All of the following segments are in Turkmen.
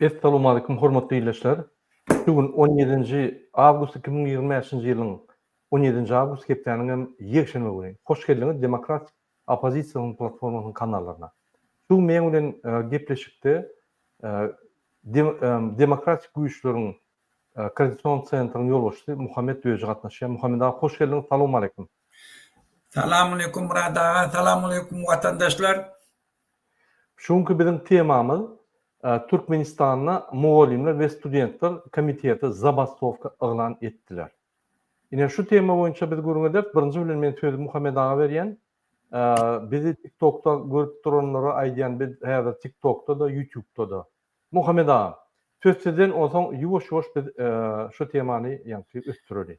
Assalamu alaykum hormatly dinleyijiler. Bugün 17 awgust 2025-nji ýylyň 17 awgust hepdeniň ýekşenme güni. Hoş geldiňiz Demokratik Opozisiýanyň platformasynyň kanallarına. Şu men bilen gepleşikde demokratik güýçleriň koordinasiýon centrynyň ýolbaşçysy Muhammed Döýje gatnaşýar. Muhammed aga hoş geldiňiz. Salamu alaykum. Salamu alaykum Murad ağa, salamu alaykum vatandaşlar. Şuňky biziň temamyz Türkmenistanyna mugallimler we studentler komiteti zabastovka elan etdiler. Ine şu tema boýunça biz görüňedik. Birinji bilen men sözü Muhammed ağa berýän. Bizi TikTok'ta görüp duranlara aýdýan biz häzir TikTok'ta da YouTube'da da. Muhammed ağa, söz sizden olsaň ýuwaş-ýuwaş biz şu temany ýa-ni ösdürelim.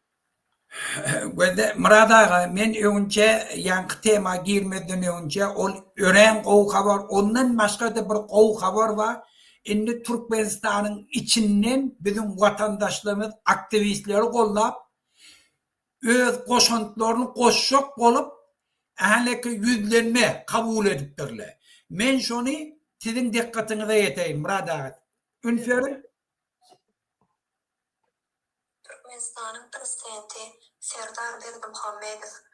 Murad ağa, men öňçe ýanky tema girmeden öňçe ol ören gowy habar, ondan başga da bir gowy habar bar. Indi Türkmenistanyň içinden bizim vatandaşlarymyz aktivistleri gollap öz goşantlaryny goşşak bolup ähleki yüzlenme kabul edipdirler. Men şonu siziň dikkatiňize ýeteýin Murad ağa. Ünferim Türkmenistanyň prezidenti Serdar Berdimuhammedow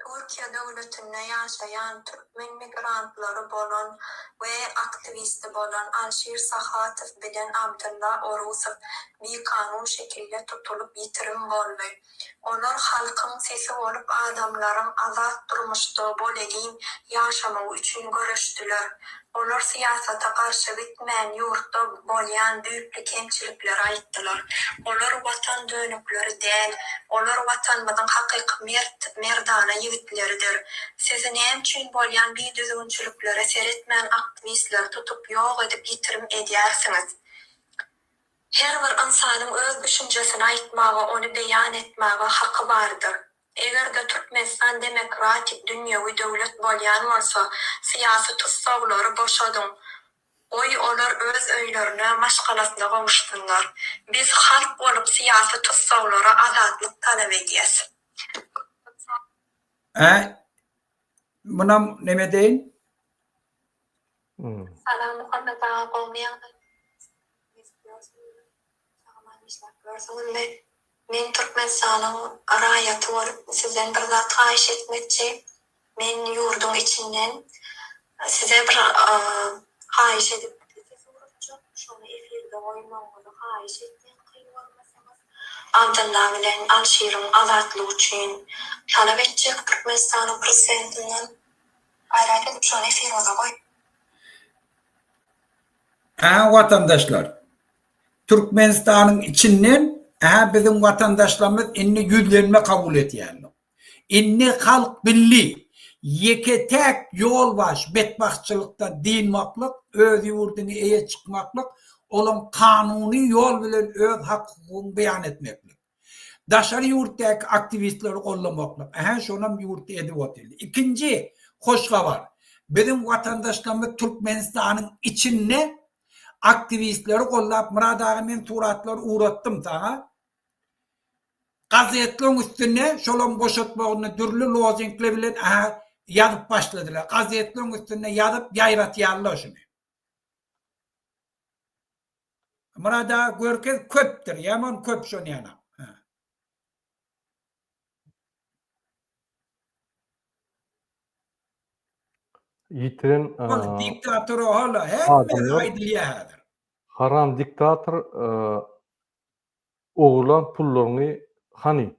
Türkiýe döwletinde ýaşaýan türkmen migrantlary bolan we aktivisti bolan Alşir Sahatow bilen Abdulla Orusow bekanun şekilde tutulup ýitirim boldy. Olar halkyň sesi bolup adamlaryň azat durmuşda bolegin ýaşamagy üçin görüşdiler. Olar siyasata karşı bitmän ýurtda bolýan büyüklü kemçilikleri aýtdylar. Olar watan dönükleri däl, olar watanymyzyň hakyky merdana ýigitleridir. Sizi näme üçin bolýan bir düzgünçiliklere seretmän aktivistler tutup ýok edip ýitirim edýärsiňiz. Her bir insanyň öz düşünjesini aýtmagy, onu beýan etmäge haky bardyr. Eger de Türkmenistan demokratik dünýäwi döwlet bolýan bolsa, syýasy tutsaglary boşadyň. Oy olar öz öýlerine, maşgalasyna gowuşdunlar. Biz halk bolup syýasy tutsaglara azatlyk talap edýäs. Buna neme deyin? Salam Muhammed ağa bolmayan. Men Türkmenistanyň raýaty bolup sizden bir zat gaýş etmekçi. Men ýurdun içinden size bir gaýş edip şonu efirde goýmagyny gaýş etdim. Abdulla bilen Alşiryň azatlygy üçin talap etjek Türkmenistanyň prezidentinden gaýrat edip şonu efirde goý. Vatandaşlar, Türkmenistanyň içinden bizim vatandaşlarımız inni yüzlenme kabul etýärler. Inni halk billi, yeke tek yol baş, betbaxçylykda dinmaklyk, öz ýurduny eýe çykmaklyk, olan kanuny yol bilen öz hakyny beýan etmeklik. Daşary ýurtdaky aktivistleri gollamaklyk. Şonam ýurtda edip oturdy. İkinci hoş habar. Bizim vatandaşlarımız Türkmenistanyň içinde aktivistleri gollap Murad ağa men suratlar uğrattım sana. Gazetlerin üstüne şolon boşatmagyny dürli lozinkler bilen ýazyp başladylar. Gazetlerin üstüne ýazyp ýaýratýarlar şunu. Murad ağa görkez köpdir, ýaman köp şonu ýana. Ýitiren diktator hala hemme aýdylýar. haram diktator oğlan pullaryny hani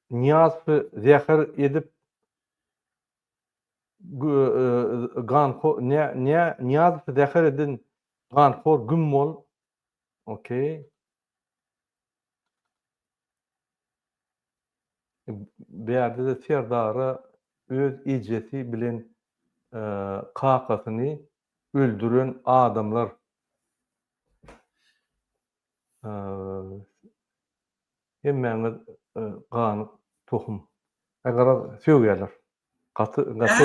niyazı zäher edip niyazı zäher edin ganxor gümmol okey beýerde de Serdara öz ijesi bilen kakasyny öldüren adamlar hemmäňiz gany tohum. Eger söýýärler. Gaty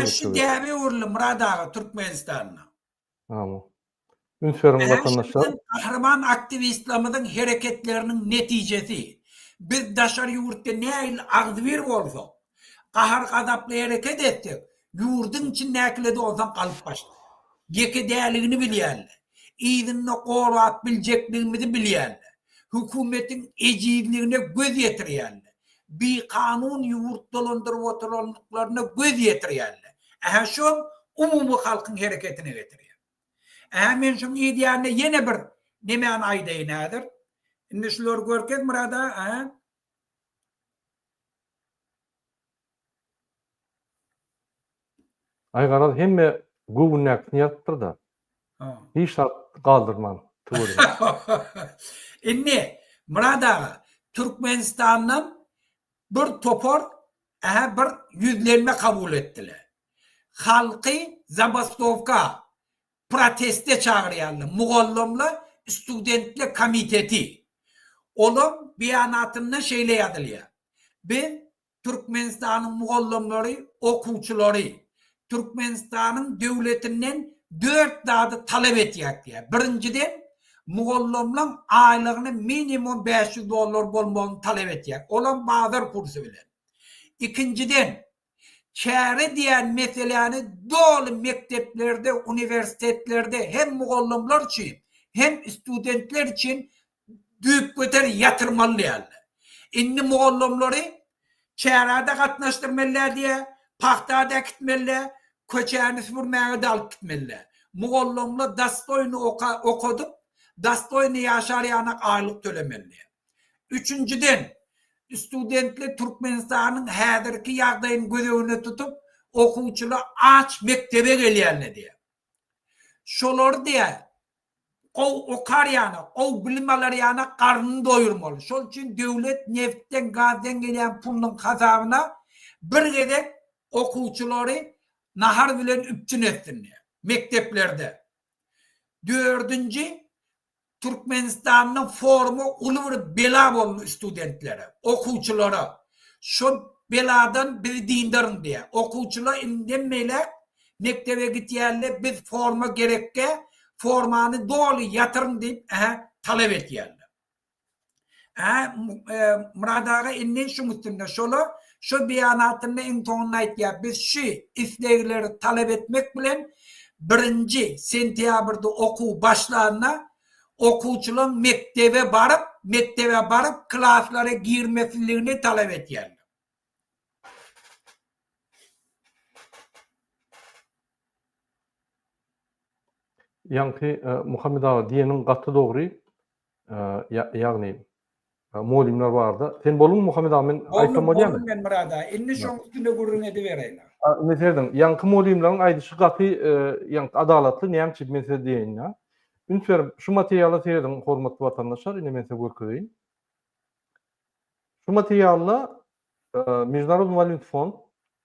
Şu däbi urly Murad ağa Türkmenistanyna. Tamam. Ünferim vatandaşlar. Kahraman aktivistlerimizin hareketlerinin neticesi. Biz daşary ýurtda näil agdyr bolsa, kahar gadaply hareket etdik. Ýurdun içindäkilerde olsan galyp başdy. Geke däligini bilýärler. izinle qorat bilecekliğimizi bilýärler. Hükümetin ejizliğine göz yetirýärler. Bir kanun yurtdolandırıp oturanlıklarına göz yetirýärler. Aha şu umumy halkın hareketine getirýär. Aha men şu ideýany ýene bir nemeni aýdaýynadyr. Indi şular görkek murada, ha? Aýgaraz hemme gowunakny ýatdyr da. Ha. Hiç kaldırmam. Inni murada Türkmenistan'dan bir topor bir yüzlenme kabul ettiler. Halkı Zabastovka proteste çağırýarlar. Mugallamla studentler komiteti. Olum beyanatında şeýle ýazylýar. Biz Türkmenistan'ın mugallamları, okuwçylary Türkmenistan'ın devletinden 4 dadı talep etýär diýär. Birinciden mugallamlaryň aýlygyny minimum $500 bolmagyny talep etýär. Olan bazar kursu bilen. İkinciden çäre diýen meseleni dolu mekteplerde, üniversitetlerde hem mugallamlar için hem studentler için düýüp göter yatırmalylar. Indi mugallamlary çärede gatnaşdyrmalylar diýär, paxtada gitmeliler, köçäni süpürmäge de alyp gitmeliler. Mugallamlar dastoyny okudup, dastoyny ýaşarýanak aýlyk tölemeliler. Üçüncüden, studentler Türkmenistan'ın häzirki ýagdaýyny gözegine tutup, okuwçylar aç mektebe gelýärler diýär. Şolar diýär, okar ýana, bilim alar ýana karnını doyurmaly. Şol üçin döwlet neftden, gazdan gelen pulun hasabyna bir gedek okuwçylary nahar bilen üpçün etsinler mekteplerde. Dördüncü, Türkmenistan'ın formu ulu bir bela boldy studentlere, okuwçylara. Şo beladan bir dindarın diye. Okuwçylar indenmeýler, mektebe gitýärler, biz forma gerekke, formany dolu yatırın deyip talep etýärler. Muradaga inni şu üstünde şu beyanatında en tonuna aýtýar. Biz şu islegleri talep etmek bilen 1 sentýabrda okuw başlarına okuwçylar mektebe barıp klaslara girmesini talep etýärler. Yankı Muhammed Ağa diyenin gatı doğru yani muallimler vardı. Sen bolun Muhammed Ağa men aýtamaýam. Bolun men murada. Inni şoň üstünde gurrun edibereyler. Meselem yankı muallimleriň aýdyşy gaty yankı adalatly näme mesele diýen. Ünfer şu materialy seyredin hormatly vatandaşlar, ine men size görkezýin. Şu materialla Международный валютный фонд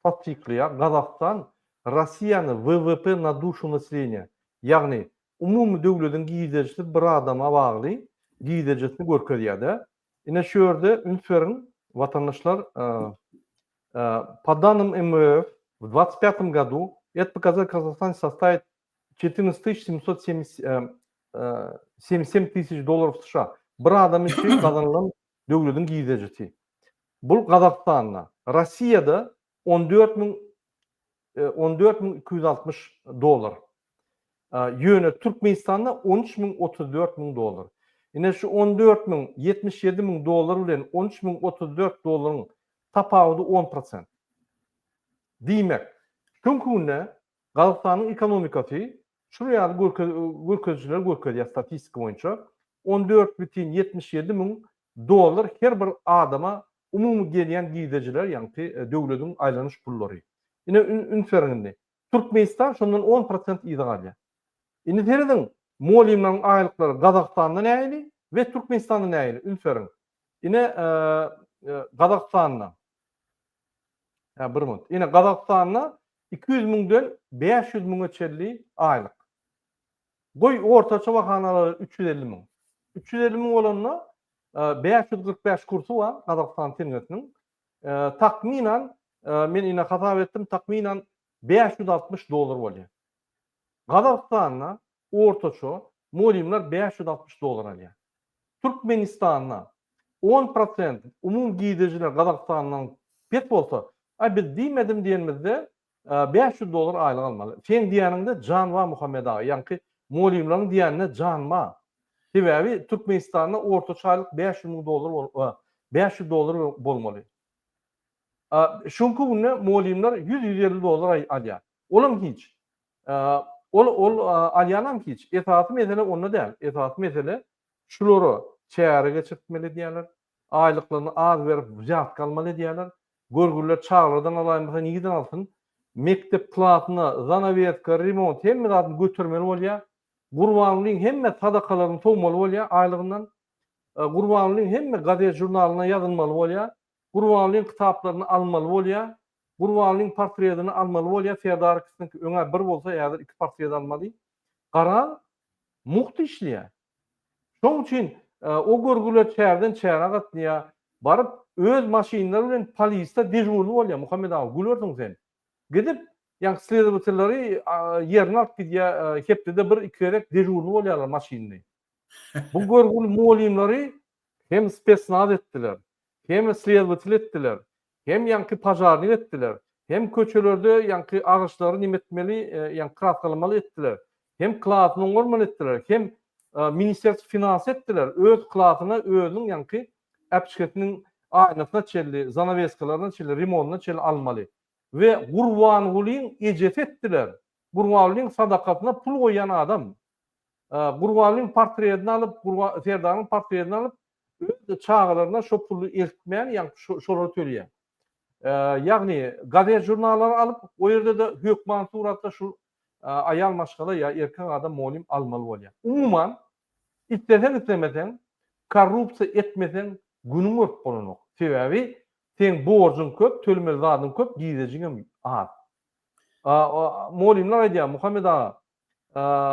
tasdiklaýar Gazakistan Russiýany WWP na duшу nasilenia, ýagny umumy döwletiň giýdejisi bir adama bagly giýdejesini görkezýär. Ine şu ýerde Ünferin vatandaşlar по данным МВФ в 2025 году этот показатель Казахстана составит $14 777 000 США. Bir adam için kazanılan döwletiň giýdejisi. Bu Kazakistan'da. Russiýada $14.260. Yöne Türkmenistan'da $13.034. Yine şu $14.077 bilen $13.034 tapawdy 10%. Diýmek. Çünkü Kazakistan'ın ekonomikasy şuraya görkezçiler görkezýär statistika boýunça $14.077 her bir adama umumy gelýän giýdejiler ýa-ni döwletiň aýlanyş pullary. Ine Ünferinde Türkmenistan şondan 10% ýygy alýar. Ine tereden muallimleriň aýlyklary Kazakistandan näýeli we Türkmenistandan näýeli Ünferin. Ine Kazakistandan bir minut. Ine Kazakistandan 200.000'den 500.000'e çelli aýlyk. Goý ortaça bahanalary 350.000. 350.000 olanna 545 kursu var Kazakistan termetinin. Takminan men ine hasap ettim, takminan $560 bolýar. Kazakistan'a ortaça muallimler $560 alýar. Türkmenistan'a 10% umum giýdejiler Kazakistan'dan pet bolsa, biz diýmedim diýenmizde $500 aýlyk almaly. Sen diýäninde Can we Muhammed Ağa, ýa-ni Molimlaryň diýenine janma. Sebäbi Türkmenistanda orta çaylyk $500.000 $500 bolmaly. Şonky günde molimler $100-150 alýar. Olam hiç. Ol alýanam hiç. Etatym mesele onda däl. Etatym mesele şulary çäre geçirtmeli diýerler. Aýlyklaryny az berip zat kalmaly diýerler. Görgürler çağlardan alaýmasa nigiden alsyn? Mektep platyny, zanavetka, remont hemme zatyn götürmeli bolýar. Gurbanlyň hemme sadakalaryny togmaly bolýar aýlygyndan. Gurbanlyň hemme gazet jurnalyna ýazylmaly bolýar. Gurbanlyň kitaplaryny almaly bolýar. Gurbanlyň portretini almaly bolýar. Serdar kişiniňki öňe bir bolsa ýa-da 2 portret almaly. Gara muhty işleýär. Şoň üçin o görgüler çärden çäre gatnýar. Baryp öz maşinalary bilen polisda dejurly bolýar. Muhammed ağa gülürdüň sen. Gidip ýa sledowatlary ýerine alyp gidýär, hepde bir iki gerek dejurly bolýarlar maşinany. Bu görgüli molimlary hem spesnaz etdiler, hem sledowatl etdiler, hem ýanky pajarny etdiler, hem köçelerde ýanky agyşlary nimetmeli, ýa kratkalamaly etdiler, hem klatyny gormaly etdiler, hem Ministersiýa finans etdiler, öz klatyny özüň ýanky äpçiketiniň aýnasyna çelli, zanaveskalaryna çelli, remontuna çelli almaly. Ve Gurbanulyň ejet etdiler. Gurbanulyň sadakatyna pul goýan adam. Gurbanulyň portretini alyp, Serdaryň portretini alyp, öz çağlaryna şo puly eltmän, ýa şolary töleýär. Ýagny gazet jurnallary alyp, o ýerde de hökman suratda şu aýal maşgala ýa erkek adam molim almaly bolýar. Umuman itlesen itlemesen, korrupsiýa etmesen günüň öp bolanok. Sebäbi sen borjun köp, tölmeli zadyň köp, gizejiňem az. Molimler aýdýar, Muhammed ağa,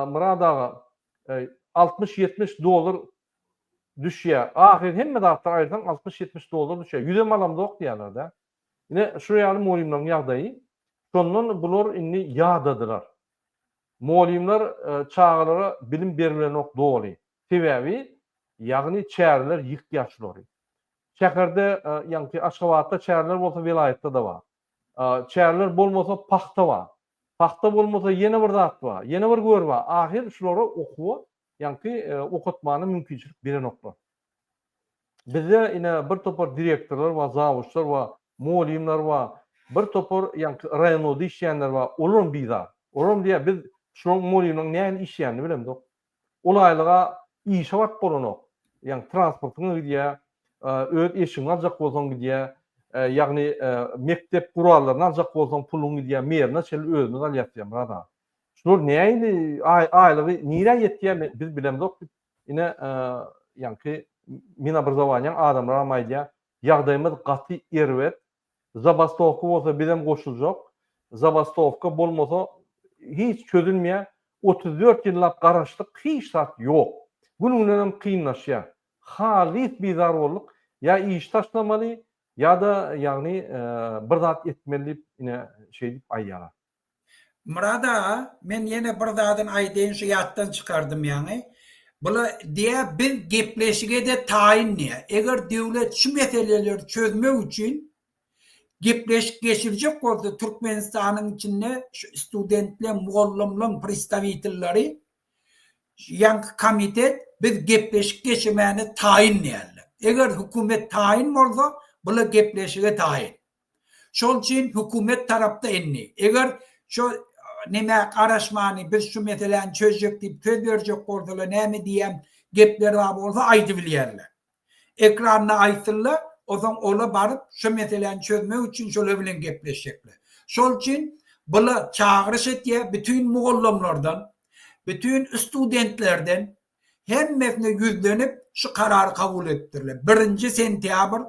Murad ağa, $60-70 düşýär. Ahir hemme zatlar aýdan $60-70 düşýär. Yüzem alamda ok diýerler de. Ine şu ýaly molimlaryň ýagdaýy. Şondan bular inni ýadadylar. Molimler çağlara bilim berilen ok dogry. Sebäbi ýagny çäreler ýyk ýaşlary. Şäherde ýanky Aşgabatda çäreler bolsa vilayetde de bar. Çäreler bolmasa paxta bar. Paxta bolmasa ýene bir zat bar, ýene bir gör bar. Ahir şolary okuw, ýanky okutmany mümkinçilik beren oklar. Bizde ine bir topar direktorlar we zawuşlar we molimler we bir topar ýanky raýonda işleýänler bar. Olaryň bizar. Olaryň diýär biz şu molimlerin näme işleýänini bilemdik. Olaylyga işe wagt bolanok. Ýani transportyny gidýär, öz eşiňi aljak bolsaň gidýär, ýagny mektep gurallaryny aljak bolsaň puluny gidýär, merine şel özüni alýatýar Murada. Şol näýdi aýlygy nire ýetýär biz bilemdik. Ine ýanky minobrazowaniýaň adamlara maýdýar, ýagdaýymyz gaty erwet, zabastovka bolsa bizem goşuljak, zabastovka bolmasa hiç çözülmeýär. 34 ýyllap garaşlyk hiç zat ýok. Günüňem kynlaşýar. Halis bizarwolluk ýa iş taşlamaly ýa-da ýagny bir zat etmeli ine şey dip aýýarlar. Murada men ýene bir zatyn aýdyn şu ýatdan çykardym ýani. Bula diýe biz gepleşige de taýin niýe. Eger döwlet şu meseleleri çözmek üçin gepleşik geçirecek bolsa Türkmenistanyň içinde şu studentler, muallimler, pristavitelleri ýanky komitet biz gepleşik geçirmäni taýin diýerler. Eger hökümet taýin bolsa, bula gepleşige taýin. Şol üçin hökümet tarapda enni. Eger şu näme garaşmany biz şu meseleni çözjek diýip söz berjek bolsalar, näme diýem gepler bolsa aýdyp bilýärler. Ekranyna aýtdylar, o zaman ola baryp şu meseleni çözmek üçin şolar bilen gepleşjekler. Şol üçin bula çağırış etýär bütün muallimlerden, bütün studentlerden hemmesine yüzlenip şu kararı kabul ettirler. 1. sentyabr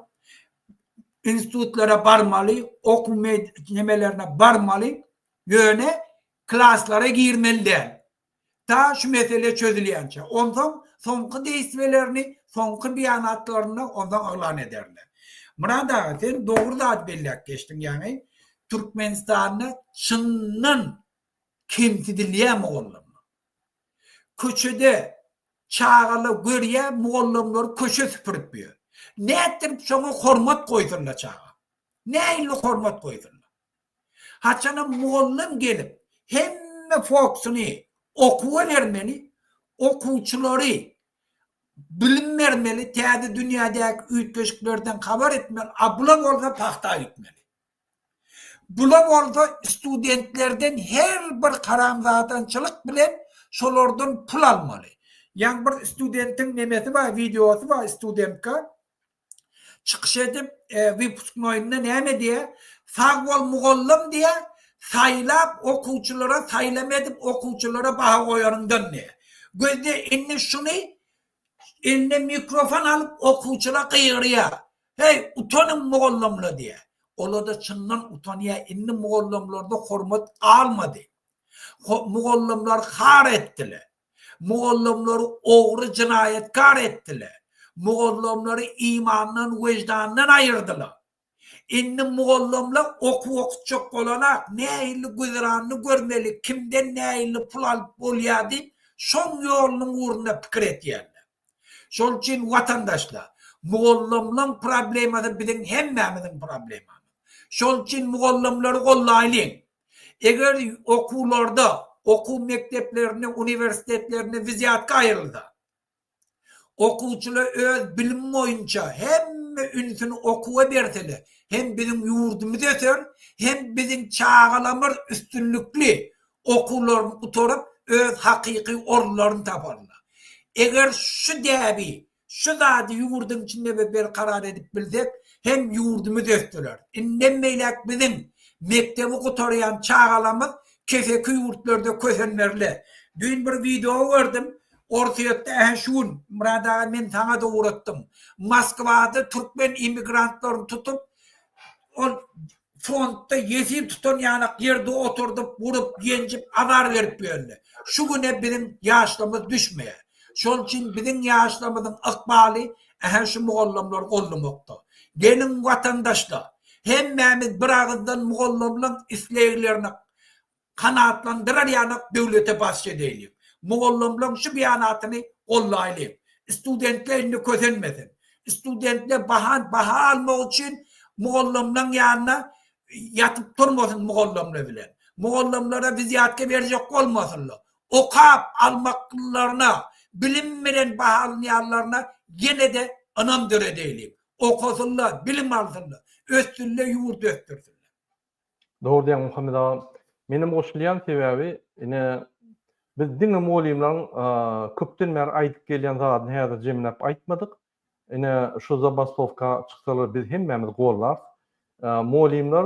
institutlara barmaly, okul nemelerine barmaly, ýöne klaslara girmeliler. Ta şu mesele çözülýänçe. Ondan soňky deýismelerini, soňky beýanatlaryny ondan aglan ederler. Murada sen dogry zat bellek geçtin ýani Türkmenistanyny çyndan kemsidilýär muallim. Köçede çağaly görýär muallimler köçe süpürip ýör. Näetdir şoňa hormat goýdurlar çağa. Näýli hormat goýdurlar. Haçana muallim gelip hemme fokusyny okuw vermeli, okuwçuları bilim vermeli, täze dünýädäki üýtgeçiklerden habar etmeli, abula bolsa paxta gitmeli. Bula bolsa studentlerden her bir karamzadançylyk bilen şolardan pul almaly. Ýani bir studentin nemesi var, videosu var studentka. Çıkış edip wypускnoyunda näme diye sag bol mugallim diye saylap okuwçylara saylama edip okuwçylara baha goýaryndan ne. Gözde inni şunu eline mikrofon alıp okuwçylara gıýrýar. Hey utanın mugallimler diye. Ola da çyndan utanýar. Inni mugallimlerde hormat almadı. Mugallimler har etdiler. Mugallimleri ogry jinayetkar etdiler. Mugallimleri imandan, wejdandan ayırdılar. Inni mugallimler okutjak bolanak, nähili güzranny görmeli, kimden nähili pul alyp bolýar diýip, şoň ýolunyň uğruna pikir etýärler. Şol üçin watandaşlar, mugallimliň problemasy biziň hemmämiziň problemamyz. Şol üçin mugallimleri gollaýlyň. Eger okuwlarda, okuw mekteplerine, universitetlerine viziyatka aýrylsa, okuwçylar öz bilim boýunça hemme ünsüni okuwa berseler, hem bizim ýurdumyz öter, hem bizim çağalamyr üstünlükli okuwlaryny uturup öz hakyky orlaryny taparlar. Eger şu däbi, şu zady ýurdun içinde bir karar edip bilsek, hem ýurdumyz ötürler. Inden meýlek bizim mektebi gutarýan çağalamyz keseki ýurtlarda kösenlerle. Dün bir video gördüm. Ortaýatda şun, murada men taňa da uğrattım. Moskwada türkmen immigrantlaryny tutup, o frontda ýesip tutan ýanak ýerde oturdup, vurup, ýenjip, azar berip berdi. Şu güne bizim ýaşlarymyz düşmeýär. Şol üçin bizim ýaşlarymyzyň ykbaly şu mugallimler gollamakda. Gelin watandaşlar, hemmämiz bir agızdan mugallimliň isleýlerini kanatlandyrar ýanak döwlete başçy edeýlik. Mugallimliň şu beýanatyny gollaýly. Studentlerini közenmesin. Studentler baha almak üçin mugallimliň ýanyna ýatyp durmasyn mugallimler bilen. Mugallimlere viziyatka berjek bolmasynlar. Okap almaklaryna, bilim bilen baha alýanlaryna gene de anamdyr edeýlik. Okasynlar, bilim alsynlar, ösdürler, ýurt östürsinler. Doğru diýen Muhammed ağa. Menim goşulýan sebäbi ine biz diňe mugallimlaryň köpden beri aýdyp gelýän zadyny häzir jemläp aýtmadyk. Ine şu zabastovka çyksalar biz hemmämiz gollar. Mugallimler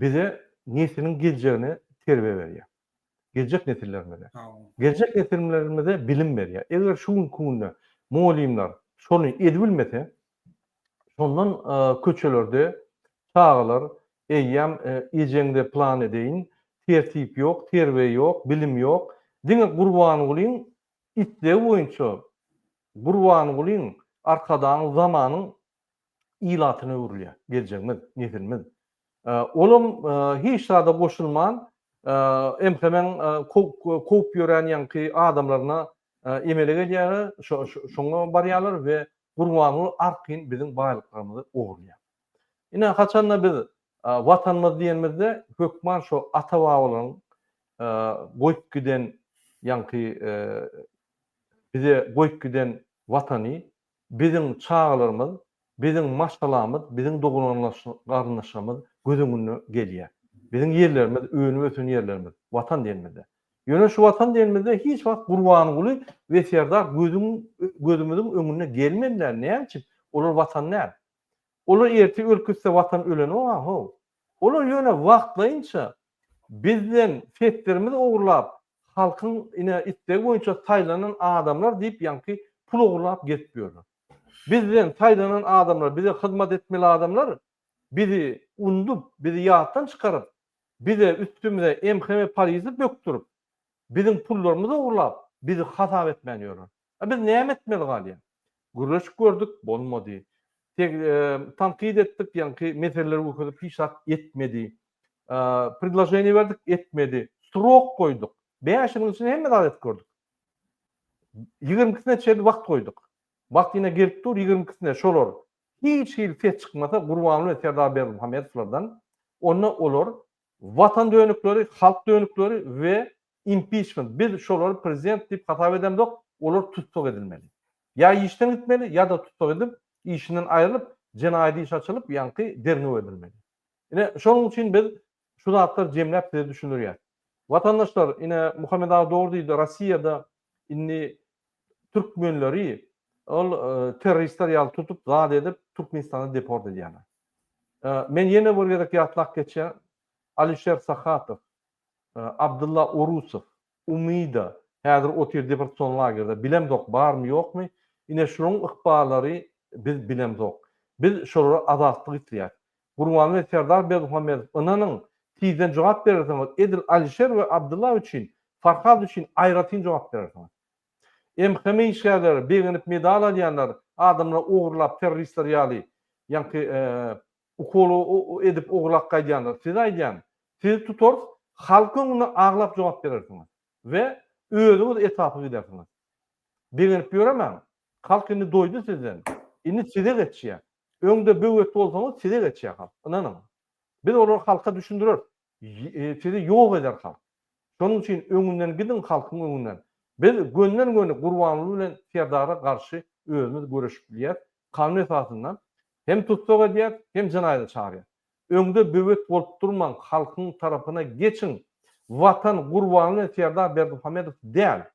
bize nesliniň geljegini terbiýe berýär. Geljek nesillerimize. Geljek nesillerimize bilim berýär. Eger şu günde mugallimler şonu edilmese, şondan köçelerde çağlar eýýäm ejende plan edeýin, tertip ýok, terbiýe ýok, bilim ýok. Diňe gurban bolyň, itde boýunça gurban bolyň, arkadan zamanyň ilatyny öwrülýär. Geljegimiz, nesilimiz. Olum hiç sada goşulman, hemen kop ýören ýanky adamlaryna emele gelýär, şoňa barýarlar we gurbanyny arkyn biziň baýlyklarymyzy ogurýar. Ine haçanda biz watanymyz diýenmizde hökman şu ata-babalaryň goýup giden ýanky bize goýup giden watany biziň çağlarymyz, biziň maşgalamyz, biziň dogunanlaşmamyz gözüňe gelýär. Biziň ýerlerimiz, öňüp öten ýerlerimiz, watan diýenmizde. Ýöne şu watan diýenmizde hiç wagt gurbany guly we serdar gözümüziň öňüne gelmediler. Näme üçin? Olar watan näme? Olar erti ölküse watan öleni oha. Olar ýöne wagtlaýynça bizden fetlerimiz ogurlap, halkyň ine itdegi boýunça taýlanan adamlar diýip ýanky pul ogurlap getipýärler. Bizden taýlanan adamlar, bize hyzmat etmeli adamlar bizi undup, bizi ýatdan çykaryp, bize üstümüze emheme paryzy bökdürip, biziň pullarymyzy ogurlap, bizi hasap etmänýärler. Biz näme etmeli galýa? Gürleş gördük, bolmady. Tankid etdik, ýanky meseleler öküzüp hiç etmedi. Предложение verdik, etmedi. Strok koyduk. 5 ýylyň içinde hemme adet gördük. 20-sine çeýdi wagt koyduk. Wagt ýene gelip dur 20-sine şolar. Hiç fet çykmasa Gurbany we Serdar Berdimuhamedowlardan onna olar watan dönükleri, halk dönükleri we impeachment. Biz şolary prezident diýip hatap edemdik, olar tutsak edilmeli. Ya işten gitmeli ya da tutsak edip işinden ayrılıp jenaýat iş açılıp ýanky dernew edilmeli. Ine şonuň üçin biz şu zatlar jemläp de düşünürýär. Vatandaşlar ine Muhammed Ağa doğru diýdi, Rossiýada inni türkmenleri ol teröristler ýaly tutup zat edip Türkmenistana deport edýärler. Men ýene bir gerek ýatlak geçýär. Alisher Sakhatov, Abdullah Orusov, Umida häzir otir deportasyon lagerinde bilemdok barmy ýokmy? Ine şonuň ykballary biz bilemdok. Biz şolara azatlyk etýär. Gurban we Serdar Bermuhammedow ynanyň tiýden jogap berýärsiňiz. Edil Alisher we Abdullah üçin, Farhad üçin aýratyn jogap berýärsiňiz. Hem işgärler, beginip medal alýanlar, adamlar ogurlap teröristler ýaly, ýanky ukolu edip ogurlap gaýdýanlar. Siz aýdýan, siz tutor, halkyň onu aglap jogap berersiňiz we özüňiz etapy gidersiňiz. Beginip ýöremäň, halk indi doýdy sizden. Indi size geçýär. Öňde böwet bolsaňyz size geçýär halk. Inanyň. Biz olary halka düşündirer. Sizi ýok eder halk. Şonuň üçin öňünden gidin halkyň öňünden. Biz gönden göni Gurbanly bilen Serdara garşy özümiz görüşip bilýär. Kanun esasyndan hem tutsak edýär, hem janaýda çağırýar. Öňde böwet bolup durmaň, halkyň tarapyna geçin. Watan Gurbanly Serdar Bermuhammedow däl.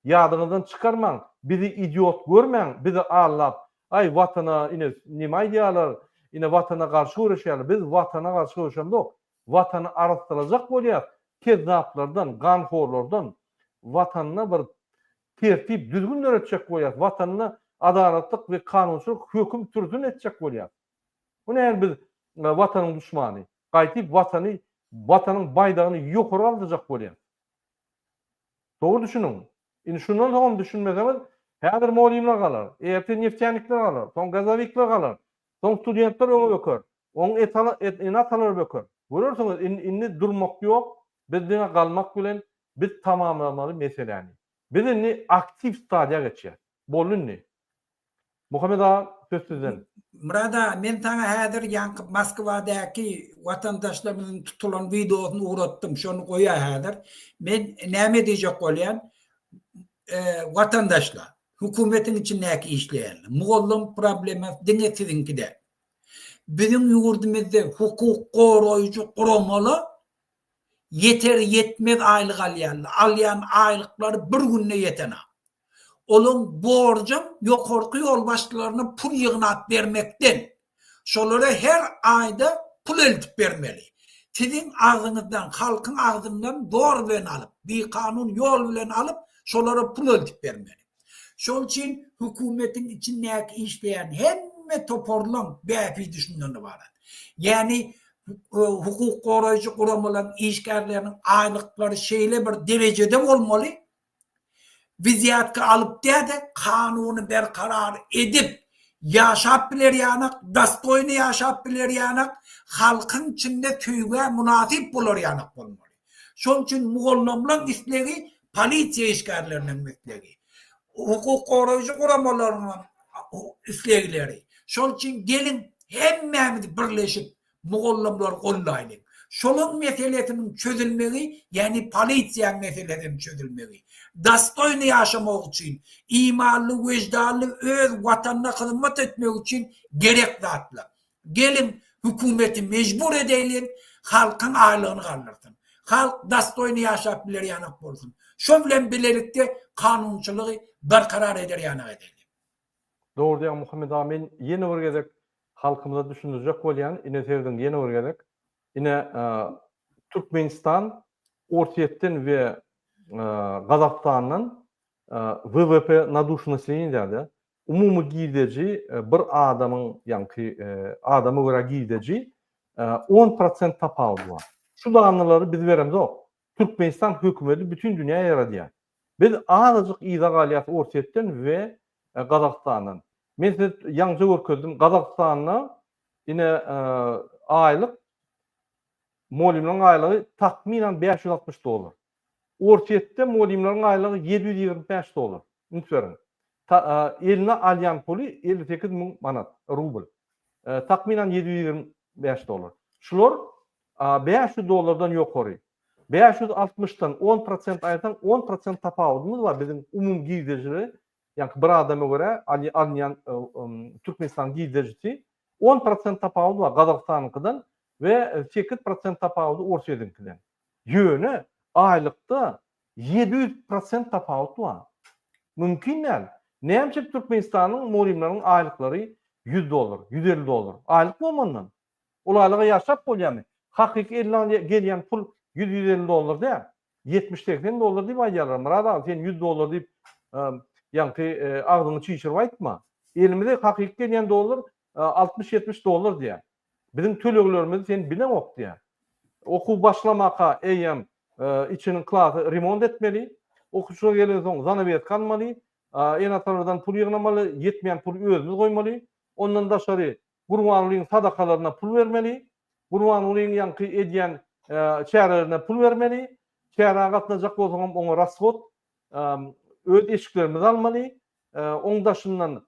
Ýadyňyzdan çykarmaň, bizi idiot görmäň, bizi allap, ay watana ine nime aýdýarlar, ine watana garşy görüşýärler. Biz watana garşy görüşendik. Watany arastyrajak bolýar. Kezzaplardan, ganhorlardan watanyna bir tertip düzgün öğretecek bolýar. Watanyna adalatlyk we kanunçylyk höküm türdün etjek bolýar. Bu näme biz watanyň düşmany, gaýtyp watanyň baýdagyny ýokary aldyrjak bolýar. Dogry düşünüň. Indi şundan soň düşünmesemiz, häzir molimler galar, erti neftçänikler galar, soň gazawikler galar, soň studentler öňe böker, oň etanalar böker. Görürsiňiz, indi durmak ýok, bizden galmak bilen biz tamamlamaly meseleni. Biz indi aktiv stadiýa geçýär. Bolunny. Muhammed Ağa söz sizden. Murada, men taňa häzir ýanky Moskwadaky watandaşlarymyň tutulan videosyny uğratdym, şonu goýa häzir. Men näme diýjek bolýan? Vatandaşlar, hükümetin içindeki işleyenler, muğallım problemi dine sizinkide. Bizim yurdumuzda hukuk koruyucu kurumalı yeter yetmez aylık alyan aylıkları bir günne yetene. Onun borcum yukarı yol başlarına pul yığınat vermekten. Şolara her ayda pul eltip vermeli. Sizin ağzınızdan, halkın ağzından doğru bilen alıp, bir kanun yol bilen alıp, şolara pul eltip vermeli. Şol için hükümetin içindeki işleyen hemme toparlan bepi düşündüğünü var. Yani hukuk koruyucu kurumların işgärlerinin aylıkları şeyle bir derecede olmalı. Viziyatka alıp de kanunu berkarar edip yaşap biler yanak, dastoyunu yaşap biler yanak, halkın içinde tüyge münasip bulur yanak olmalı. Şol için muğullamlan isleri polisiya işgärlerinin misleri. Hukuk koruyucu kurumlarının islegleri. Şol için gelin hemmemiz birleşip muğullamlar kollayalım. Şolun meselesinin çözülmeli, yani polisiya meselesinin çözülmeli. Dastoyunu yaşamak için, imanlı, vicdanlı, öz vatanına hizmet etmek için gerek zatlı. Gelin hükümeti mecbur edelim, halkın aylığını kaldırsın. Halk dastoyunu yaşap bilir yanak olsun. Şo bilen birlikte kanunçılığı berkarar eder yanak edelim. Doğru diýen Muhammed Ağa, men ýene bir gezek halkymyza düşündirjek bolýan, ine sevdiň ýene bir gezek. Ine Türkmenistan ortiýetden we Gazakstanyň WWP na duş nasiliniýinde umumy giýdeji bir adamyň ýanky adamy görä giýdeji 10% tapawy bar. Şu danylary biz beremzok. Türkmenistan hökümeti bütün dünýäge ýaradýar. Biz azajyk ýyza galyat ortiýetden we Gazakstanyň. Men ýalňy görkezdim, Gazakstanyň ine aýlyk molimlerin aylığı takmiren $560. Ortiýetde molimlerin aylığı $725. Unutmayın. Eline alyan pulu 58.000 manat, rubl. Takmiren $725. Şular $500'dan ýokary. 560'dan 10% aytan 10% tapawudumuz var bizim umum giýdirjiligi. Yani bir adama göre alyan Türkmenistan giýdirjisi 10% tapawud var Gazakstanyňkydan we 8% tapawudy Orşeýdinkinden. Ýöne aýlykda 700% tapawud var. Mümkin näl? Näme Türkmenistanyň mulimlarynyň aýlyklary $100, $150 aýlyk bolmandan. Olaylyga ýaşap bolýarmy? Hakyky elden gelýän pul $100-150 däl. $70-80 diýip aýdýarlar. Murada sen $100 diýip ýa-ni agdyny çyşyryp aýtma. Elimizde hakyky gelýän dolar $60-70 diýär. Bizim töleglerimiz sen bilen ok diýär. Okuw başlamaka eýem içinin klasy remont etmeli. Okuwçular gelen soň zanawet kalmaly. Enatarlardan pul ýygnamaly, ýetmeýän pul özümüz goýmaly. Ondan daşary gurbanlygyň sadakalaryna pul bermeli. Gurbanlygyň ýanky edýän çärelerine pul bermeli. Çäre gatnajak bolsaň oňa rasgot öz eşiklerimizi almaly. Oňdaşyndan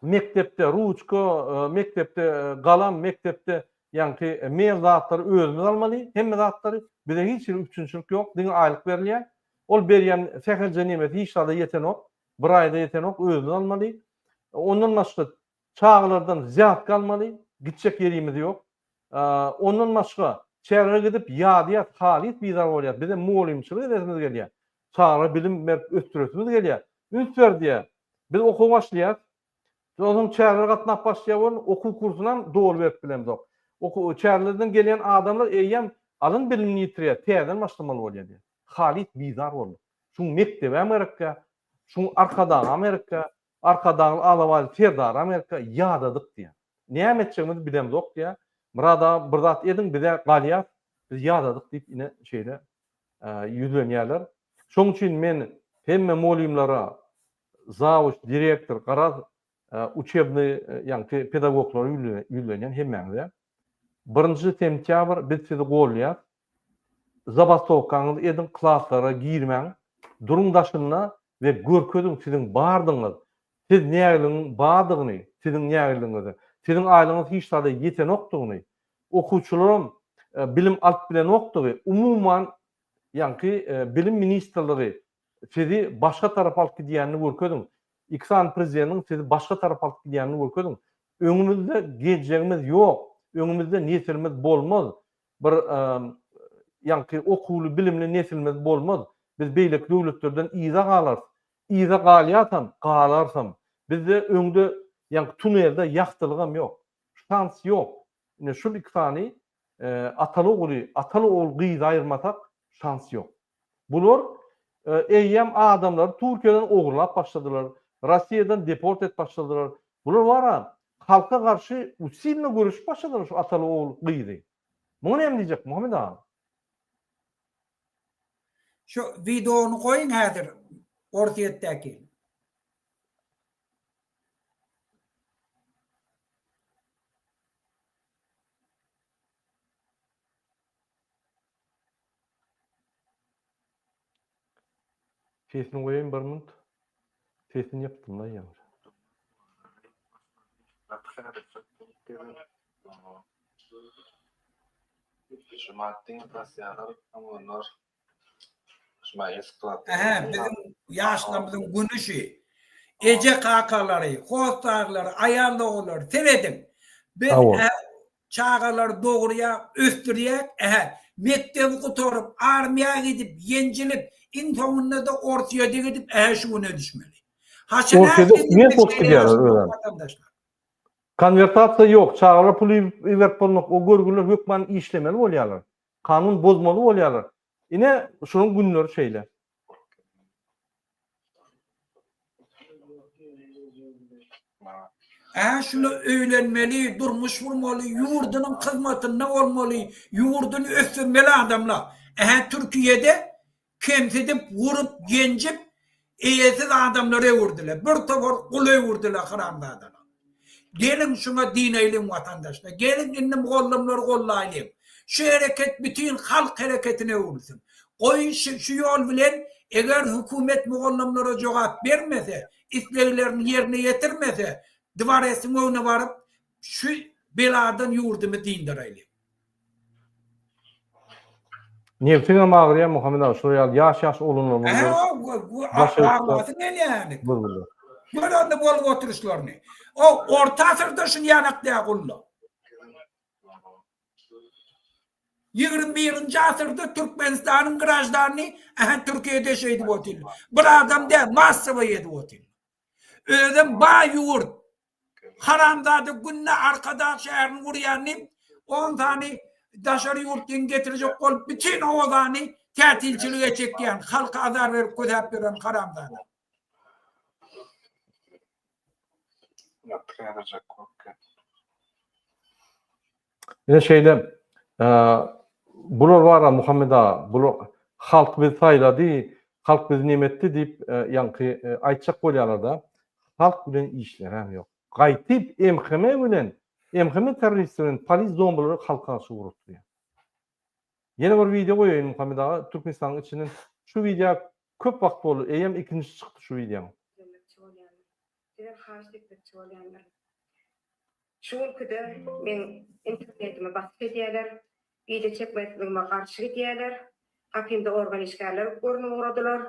mektepde ruçka, mektepde galam, mektepde ýanky mail zatlary özümüz almaly. Hemme zatlary bize hiç üçünçülük ýok. Diňe aýlyk berilýär. Ol berýän sähel nimet hiç şada ýetenok, bir aýda ýetenok özümüz almaly. Ondan başga çağlardan ziyat kalmaly. Gitjek ýerimiz ýok. Ondan başga çäre gidip ýadyýat, halit bizar bolýar. Bize mulimçilik edesimiz gelýär. Çağlar bilim ötüretimiz gelýär. Ünswer diýär. Biz okuw başlaýar. Soňra çäreler gatnap başlaýar, okuw kursundan dowul berip bilemdik. Okuw çärelerden gelýän adamlar eýem alyn bilimini ýitirýär, täzeden başlamaly bolýar diýär. Halit bizar boldy. Şuň mektebe Amerika, şuň arkadan Amerika, arkadan alawaly Ferdar Amerika ýadadyk diýär. Näme etjegimizi bilemdik diýär. Murada bir zat ediň bize galýar, biz ýadadyk diýip ine şeýle ýüzlenýärler. Şoň üçin men hemme mulimlara, zavuç, direktor, garaz учебный ýa-ni pedagoglar ýüzlenýän hemmeňize 1 sentýabr biz sizi golýar. Zabastovkaňyz ediň klaslara girmäň, durumdaşyna we görkezin siziň bardyňyz. Siz nägiliň bardygyny, siziň nägiliňizi, siziň aýlyňyz hiç sada ýeten okdugyny, okuwçularyň bilim alyp bilen okdugy, umumyň ýa-ni bilim ministrleri sizi başga tarap alyp gidýänini görkezin. İksan prezidentinin sizi başka tarafa alıp gidiyanını görkezin. Öňümizde geljegimiz ýok. Öňümizde nesilimiz bolmaz. Bir ýa-ni okuwly bilimli nesilimiz bolmaz. Biz beýlek döwletlerden iza galar. Iza galýarsam, galarsam. Bizde öňde ýa-ni tunelde ýaktylygam ýok. Şans ýok. Ine şu iksany ataly oğul gyz aýyrmasak şans ýok. Bular eýem adamlar Türkiýeden ogurlap başladylar. Russiýadan deport et başladylar. Bular wara halka garşy usilne görüş başladylar şu ataly oğul gyzy. Muny näme diýjek Muhammed ağa? Şu videonu koyun häzir ortaýetdäki. Sesini koyayım bir minut. Sesini yaptım da yani. Bizim yaşlarımızın günüşü, ece kakalary, hostaglar, ayarlaglar, sevedim. Biz çağalar doğruya, östürýär, mektebi gutorup, armiýa gidip, ýenjilip, intonunda da ortaýa gidip, şuňa düşmeli. Ortaýa niye post gidiyor? Konvertasiýa ýok, çağalar pul berip bolmak, o görgüler hökmen işlemeli bolýarlar. Kanun bozmaly bolýarlar. Ine şunun günleri şeýle. Şunu öýlenmeli, durmuş vurmaly, ýurdunyň hyzmatynda bolmaly, ýurduny ösürmeli adamlar. Türkiýede kemsedip, vurup, genjip, eýesiz adamlara öwürdiler. Bir topar gul öwürdiler haramda adamlar. Gelin şuna din eýleň watandaşlar. Gelin indi gollamlar gollaýyn. Şu hereket bütün halk hareketine öwürsin. Goýun şu ýol bilen eger hökümet gollamlara jogap bermese, isleglerini ýerine ýetirmese, divaresin öňüne baryp şu beladan ýurdumy dindir eýleýin. Nefsine mağriya Muhammed Ağa şoýal ýaş olunlaryň O Başa ağlasın ne yani? bulundy. Böyle de bol oturuşlarını. O orta asırda şunu yanaklıya kullu. 21. asırda Türkmenistan'ın grajlarını Türkiye'de şeydi otel. Bir adam de Masrava yedi otel. Ödüm bağ yurt. Haramdadı günle arkada şehrin vuruyanı 10 tane daşarı yurtun getirecek olup bütün oğlanı tatilçiliğe çekiyen, halka azar verip kudap veren haramdadı. Ine şeýle bular wara Muhammed Ağa, bular halk bizi saýlady, halk bizi nimetdi diýip ýanky aýtjak bolýarlar. Halk bilen işler hem ýok. Gaýtyp MHM terörist bilen polis zombalary halka garşy urutdy. Ýene bir video goýaýyn Muhammed Ağa, Türkmenistanyň içinden şu video köp wagt boldy, eýem ikinji çykdy şu video. Şu ülkede men internetime basıp edýärler, video çekmesligime garşy edýärler, hakimde organ işgärler görnüp uradylar.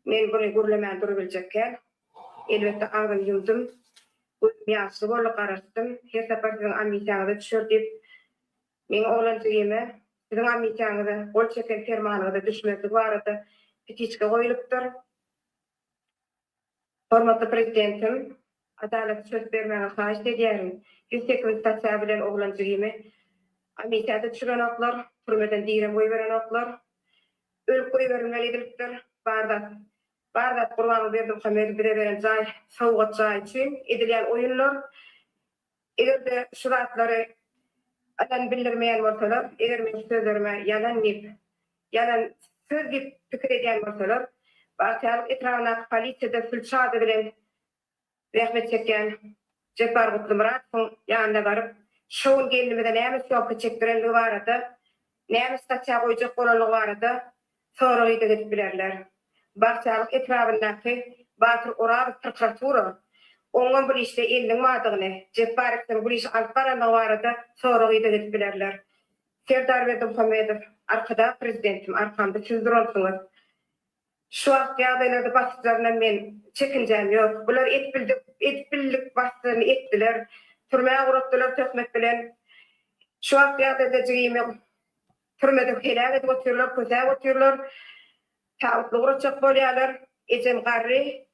Men bunu görlemän durabiljekken, elbetde ağzym ýumdum. Ýaşly bolla garaşdym, her seferden ammiýaňyza düşür diýip, men oglanjygymy, siziň ammiýaňyza gol çeken fermanyňyza düşmeklik barada petiçka goýulypdyr. Hormatly prezidentim, adalet söz bermäge haýyş edýärim. 108 statsia bilen oglanjygymy ammiýaňyza düşüren oklar, türmeden diýen goý beren oklar, ölüp goý berenler edilipdir. Bardat Qurban berdim Hamed bire beren jaý, sowgat jaý üçin edilýän oýunlar. Egerde şuratlary adan bildirmeýän bolsalar, eger men sözlerime ýalan söz diýip pikir edýän bolsalar, Batyar etrawyna polisiýada fülçady bilen rahmet çeken Jepar Gutlumarat'ın ýanynda baryp, şoň gelinimizde näme söýüp çekdirenligi barada, näme statsiýa goýjak bolanlygy barada soragydy edip bilerler. Bahçalyk etrafyndaky Batır Urar prokuratura oňa bu işde eliniň madygyny, Jeparyň bu iş alyp baranlygy barada soragydy edip bilerler. Serdar Berdimuhamedow, arkada prezidentim, arkamda siz duralsyňyz. Şu ýagdaýlarda başlaryna men çekinjem ýok. Bular etbillik başlaryny etdiler. Türmäge uratdylar töhmet bilen. Şu ýagdaýda jygymy türmede helal edip oturlar, köze oturlar. Taýtly uratjak bolýarlar. Ejem garry,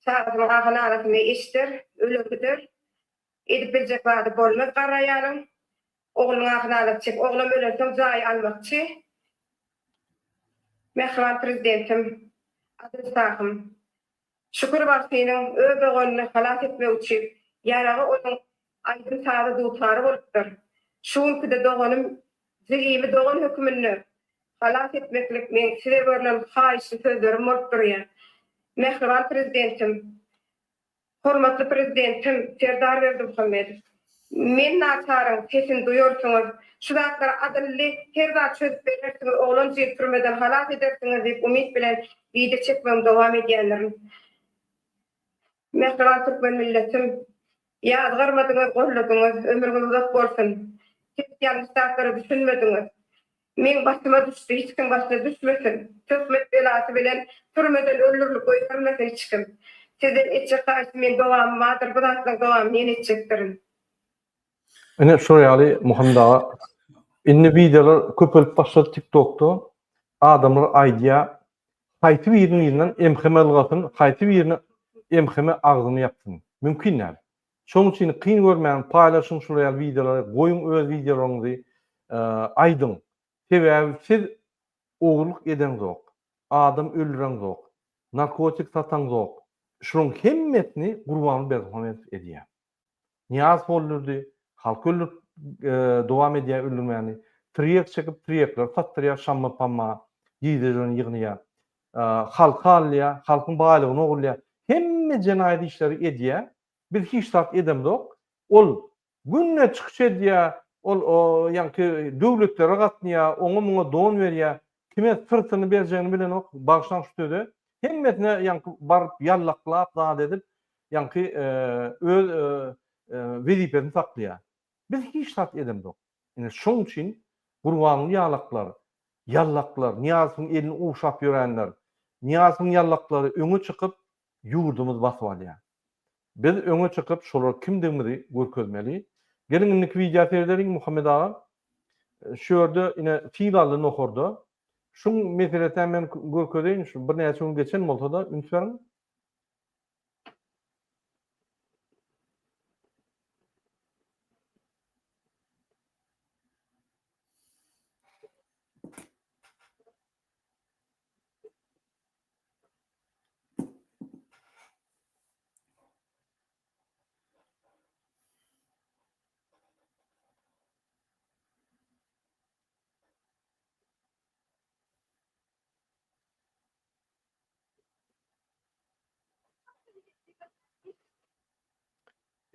sağdyň agana arasyny eşdir, ölegidir. Edip biljek wagty bolmak garaýaryň. Ogluň agana alyp çek, oglum ölensoň jaý almakçy. Mehriban prezidentim, aziz sahym, şükür barsynyň öbe gönüni halat etmek üçin ýaragy onuň aýdyn taýda dutlary bolupdyr. Şu ülkede doğanym, zilimi doğan hükümünü halat etmeklik men size verilen haýyşly sözlerim bolupdyr. Mehriban prezidentim, hormatly prezidentim Serdar Berdimuhamedow, men naçarym sesini duýarsyňyz, şu zatlar adylly her zat çözüp berersiňiz, oglan türmeden halat edersiňiz diýip umyt bilen video çekmem dowam edýänlerim. Mehriban Türkmen milletim, ýadgarmadyňyz, golladyňyz, ömrüňiz uzak bolsun. Hiç ýalňyş zatlary düşünmediňiz. Men başyma düşdi, hiç kim başyna düşmesin. Töhmet belasy bilen türmeden öldürülip goýulmasyň hiç kim. Sizden etjek haýyş men dowam wadyr, bu zatlaryň dowamy men etjekdirin. Ine şoýaly Muhammed Ağa, inni videolar köpelip başlady TikTok'da. Adamlar aýdýa, haýty bir ýerinden MHM algatyn, haýty bir ýerine MHM agzyny ýapdym. Mümkin näme? Şoň üçin kyn görmän paýlaşyň şoýal videolary, goýun öz videolaryňy aýdym. Sebäbi siz ogluk eden zok, adam öldüren zok, narkotik satan zok. Şoň hemmetini Gurban Berdimuhamedow edýär. Niyaz boldurdy, halk öldürüp dowam edýär öldürmäni. Triýek çekip triýekler satdyrýar şamma pamma, ýygyny ýygnyýar. Halk halýar, halkyň baýlygyny oglýar. Hemme jenaýat işleri edýär. Bir hiç tat edemdok. Ol günne çykyş edýär. Ol ýanky döwletlere gatnaýar, oňa muňa don berýär. Kime sırtyny berjegini bilen ok bagşan şutdy. Hemmetine ýanky baryp ýallaklap zat edip ýanky öz wezipesini saklaýar. Biz hiç tat edemdok. Ine şoň üçin Gurbanyň ýalaklary Yallaklar, Niýazyň elini uşap ýörenler, Niýazyň yallaklary öňe çykyp ýurdumyz basyp alýar. Biz öňe çykyp şolar kimdigini görkezmeli. Gelin indiki video seyrederiň Muhammed ağa. Şu ýerde ine filaly nohurda. Şuň meseleden men görkezeýin, şu bir näçe gün geçen bolsa da ünsüň.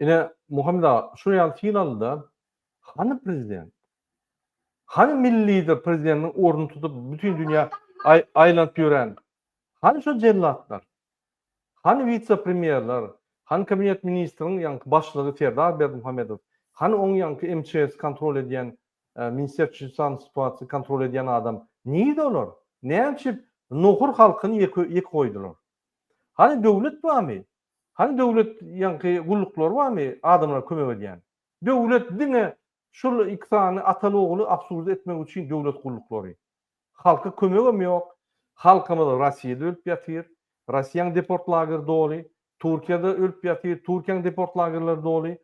Ine Muhammed ağa, şu ýaly filalda hany prezident? Hany milli lider prezidentiň orduny tutup bütün dünýä aýlanyp ýören? Hany şu jellatlar? Hany vice-premierler? Hany kabinet ministriniň ýa-ni başlygy Serdar Berdimuhammedow? Hany oň ýa-ni MÇS kontrol edýän, Ministerçi Sanspatı kontrol edýän adam? Niýde olar? Näçe nohur halkyny ýek goýdular? Hany döwlet barmy? Hany döwlet ýa-ni gulluklar barmy adamlara kömek edýän? Döwlet diňe şol iksany atalogly absurd etmek üçin döwlet gullukları. Halka kömegem ýok. Halkymyz Rossiýada ölüp ýatyr. Rossiýanyň deport lagery doly. Türkiýede ölüp ýatyr. Türkiýanyň deport lagerleri doly.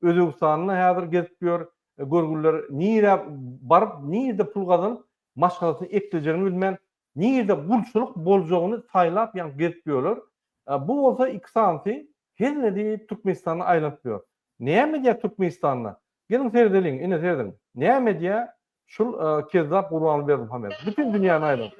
Özbekistanyň häzir gezip ýör, görgüller niýe baryp, niýe pul gazanyp maşgalatyny eklejerini bilmän, niýe gulçuluk boljagyny taýlap ýa-ni gezip ýörler. Bu bolsa iksanty helle Türkmenistanyny aýlanyp ýör. Näme diýär Türkmenistanyna? Gelin seyredeliň, ine seyredin. Näme diýär? Şul Kezzap Gurban Berdimuhammed. Bütün dünýäni aýlanyp.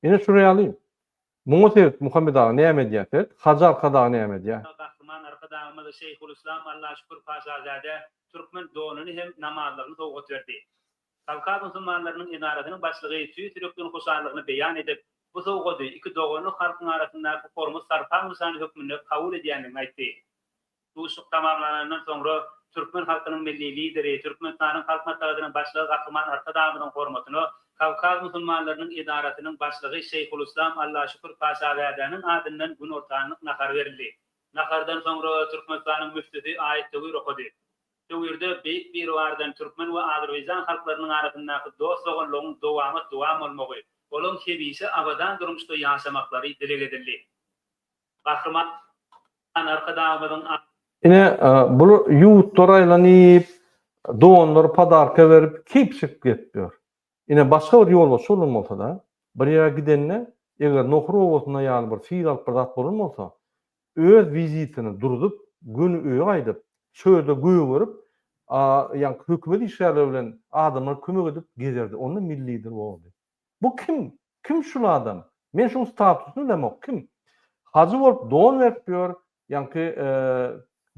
Ine şuraya alayım. Mumu seyret Muhammed ağa näme diýär? Hacı arkada näme diýär? Gahryman arkadagymyz Şeyhulislam Allah şükür Paşazade Türkmen donuny hem namazlaryny sowgat berdi. Kavkaz musulmanlarynyň idarasynyň başlygy Türkmen hoşarlygyny beýan edip, bu sowgaty iki dogony halkyň arasyndaky formy sarpan musan hökmüne kabul edýändigini aýtdy. Bu şuk tamamlanandan soňra Türkmen halkynyň milli lideri, Türkmenistanyň halk matbaatynyň başlygy Gahryman arkadagymyň hormatyny Kavkaz musulmanlarynyň idarasynyň başlygy Şeyhulislam Allah şükür Paşazade'nin adından gün ortağınlık nakar verildi. Nakardan soňra Türkmenistanyň müftisi aýtdygy okudy. Bu ýerde beýik bir wardan Türkmen we Azerbaýjan halklarynyň arasyndaky dostlugyň dowam bolmagy, olaň hebisi abadan durmuşda ýaşamaklary dile edildi. Gahryman arkadagymyň Ine bu ýurtlar aýlanyp, donlar padarka berip kepşip getýär. Ine başga bir ýol bolsa bolsa da, bir ýere gidenne, eger nohur owasyna ýaly bir fiil alyp bardak bolmasa, öz vizitini durdup, günü öýe aýdyp, şöýde göýürüp, ýa-ni hökümet işgärleri bilen adamlar kömek edip gezerdi. Onda milli lider boldy. Bu kim? Kim şul adam? Men şu statusyny bilemok. Kim? Hacı bolup don berip ýör, ýa-ni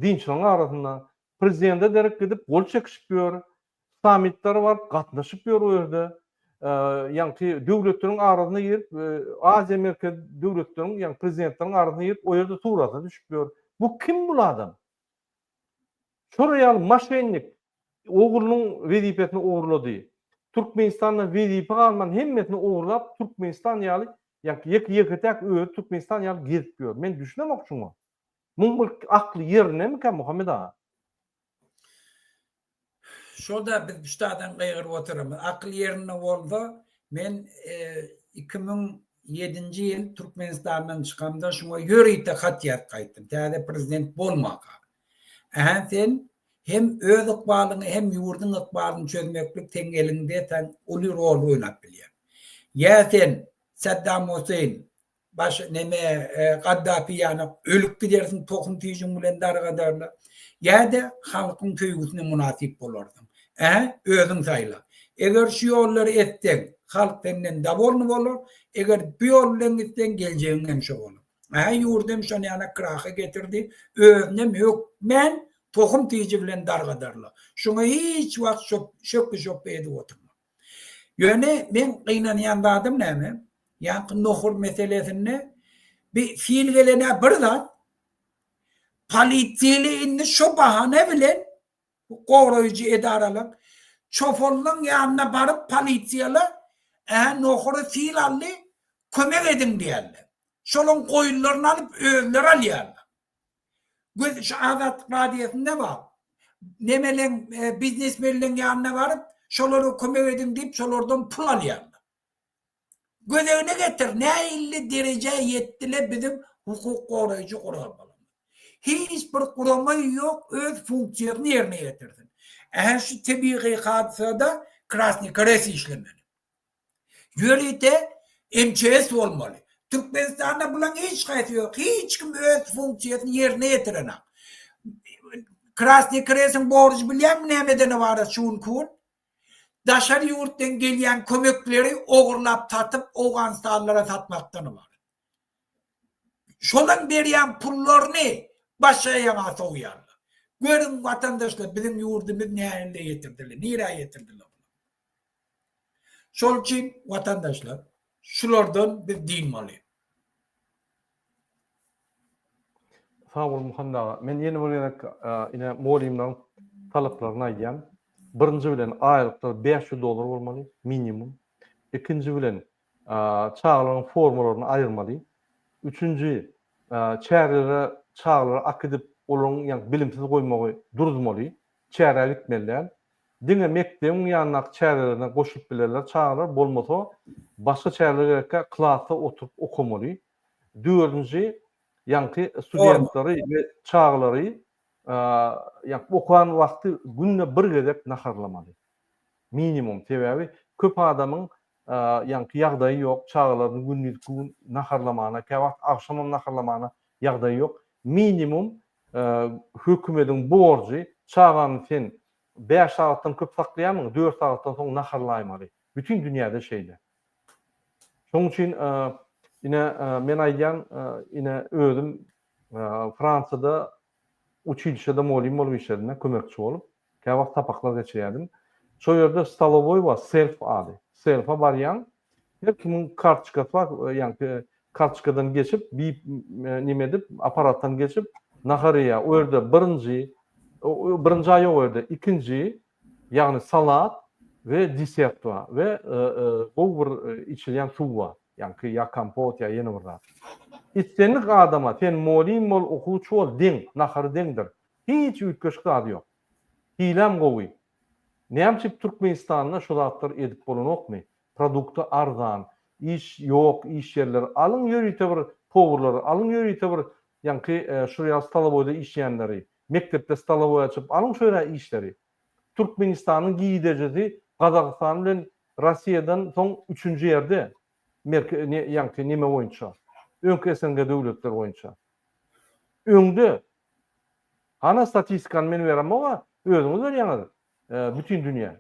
dinçiň arasynda prezidente derek gidip gol çekişip ýör. Samitler var, gatnaşyp ýör o ýerde. Ýa-ni döwletleriň arasynda ýerip, Aziýa merkez döwletleriň, ýa-ni prezidentleriň arasynda ýerip, o ýerde turata düşüp ýör. Bu kim bu adam? Şuraya maşenlik oğurluğun vazifetini oğurladı. Türkmenistan'da vazife alman hemmetini oğurlap Türkmenistan ýaly ýek-ýeketek öýür Türkmenistan ýaly gezip ýör. Men düşünemek şunu. Bu akly ýerine mi kan Muhammed ağa? Şoda biz üstadan gaýgyryp oturamyz. Akly ýerine boldy. Men 2007-nji ýyl Türkmenistandan çykamda şuňa ýöreýte hat ýazgaýdym. Täze prezident bolmaga. Sen hem öz ykbalyny hem ýurdun ykbalyny çözmeklik teň elinde sen uly rol oýnap bilýär. Ýa sen Saddam Hüseyin baş neme Gaddafi ýany ölüp gidersin tokum tiýjin bilen dargadarla. Ýa-da halkyň köýgüsine munasyp bolardym. Özüň saýla. Eger şu ýollary etdiň, halk senden dabolny bolar. Eger bu ýol bilen gitsen geljegiň hem şo bolar. Ýurdum şonu ýana kraha getirdi. Özüne yok. Men tohum tiýji bilen dargadarla. Şoňa hiç wagt şöpki edip oturma. Yöne men kıynanayan adım näme? Yankı nohur meselesinde bir fiil gelene bir zat polisiýeli indi şu bahane bilen goýrajy edaralar çofolun yanına barıp polisiýalar nohuru fiil aldy kömek edin diýerler. Şolun goýullaryny alyp özleri alýarlar. Göz şu Azatlyk Radiosyna bar. Nemelen biznesmenlerin yanına barıp şolary kömek edin diýip şolardan pul alýarlar. Gözüne getir. Ne illi derece yettiler bizim hukuk koruyucu kurallar. Hiç bir kurama yok, öz fonksiyonu yerine getirsin. Eğer şu tabii hadisada Krasny Kres işlemeli. Yörüte MÇS olmalı. Türkmenistan'da bulan hiç kayıtı yok. Hiç kim öz fonksiyonu yerine getirene. Krasny Kres'in borcu bilen mi nemedeni var şun kun? Daşarı yurttan gelen kömekleri oğurlap tatıp Oğuzhanlara satmaktan var. Şolan beriyen pullarını başlayana soğuyarlar. Görün vatandaşlar bizim yurdumuz nerede getirdiler, nereye getirdiler. Şol için vatandaşlar şulardan bir din malı. Sağ olun Muhanda. Men yeni bolarek ine molimden taleplerini aýdýan. Birinji bilen aýlyklar 500 dolar bolmaly minimum. İkinji bilen çağlaryň formalaryny aýyrmaly. Üçüncü çäherlere çağlara akıdyp olaryň ýa bilimsiz goýmagy durdurmaly. Çäherler gitmeliler. Diňe mekdebiň ýanyna çäherlerine goşup bilerler. Çağlar bolmasa başga çäherlerge klasda oturup okumaly. Dördüncü yankı studentleri ve çağları okuyan wagty günde bir gezek naharlamaly. Minimum sebebi köp adamın yankı ýagdaýy ýok, çağlaryny günlük naharlamana, käwagt akşamam naharlamana ýagdaýy ýok. Minimum hökümetiň borjy çağany sen 5 saatdan köp saklaýarmyň, 4 saatdan soň naharlaýmaly. Bütün dünýäde şeýle. Şoň üçin yine men aýdýan yine özüm Fransada uçilişde molim bolup işlerine kömekçi bolup käwagt tapaklar geçirýärdim. Şo ýerde stalovoy var, self ady. Selfa barýan her kimin kartçykasy bar, ýani kartçykadan geçip bir nime edip aparattan geçip naharya o ýerde birinji aýy o ýerde, ikinji ýagny salat we desert bar we gowy içilýän suw bar. Yani ya kampot ya yeni burada. İstenlik adama sen molim bol okuwçy bol deň, nahar deňdir. Hiç ütköşki ady yok. Hilem gowy. Näme Türkmenistanda şu zatlar edip bolanokmy? Produkty arzan, iş yok, iş yerleri alın ýörüýte bir powurlary, alın ýörüýte bir ýani şuraya staloboyda işleyenleri, mektepde staloboy açıp alın şöyle işleri. Türkmenistanyň giýdejesi Gazakystan bilen Russiýadan soň 3-nji ýerde. Yankı nime boyunça, öňkü SNG döwletler boyunça. Öňde hana statistikan men berem ama özüňiz berýäňiz. Bütün dünýä.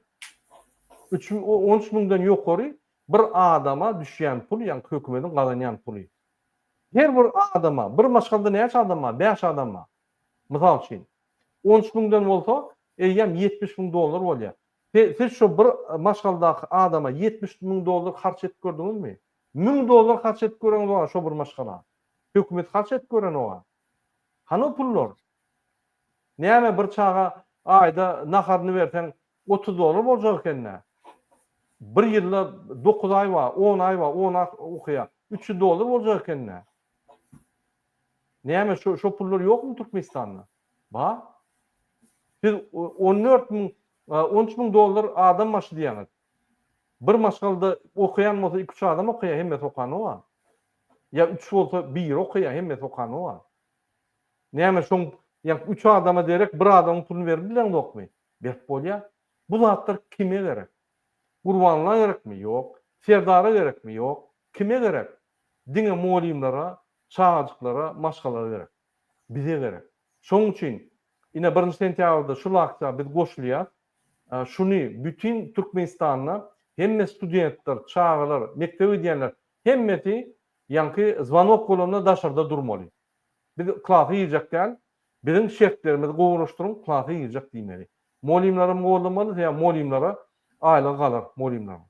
13 miňden ýokary bir adama düşýän pul, ýani hökümetiň gazanýan puly. Her bir adama, bir maşgalda näçe adama, 5 adama. Mysal üçin 13 miňden bolsa, eýem 70 miň dolar bolýar. Siz şu bir maşgaldaky adama 70 miň dolar harç etip gördüňizmi? 1000 dolar harç etip gören olar şu bir maşgala. Hökümet harç etip gören olar. Hana pullar? Näme bir çağa aýda naharny bersen 30 dolar boljak ekenne. Bir ýylda 9 aý bar, 10 aý bar, 10 okuýar. 300 dolar boljak ekenne. Näme şu pullar ýokmy Türkmenistanda? Bar. Siz 14 miň 13 miň dolar adam başı diýäňiz. Bir maşgalda okuyan bolsa 2-3 adam okuýar, hemmet okany bar. Ya 3 bolsa 1 okuýar, hemmet okany bar. Näme şoň ýa 3 adama derek bir adamyň pulunu berip bilen okmy? Berip bolýar. Bu zatlar kime gerek? Gurbanlyğa gerekmi? Ýok. Serdara gerekmi? Ýok. Kime gerek? Diňe molimlara, çağajyklara, maşgalara gerek. Bize gerek. Şoň üçin ine 1-nji sentýabrda şu wagtda biz goşulýar. Şunu bütün Türkmenistan'da hem studentler, çağlar, mektebi diýenler hemmeti ýanky zvanok bolanda daşarda durmaly. Biz klasy ýyjak, bizim şertlerimiz gowruşdurup klasy ýyjak diýmeli. Molimlarym gollamaly ýa molimlara aýla galar molimlar.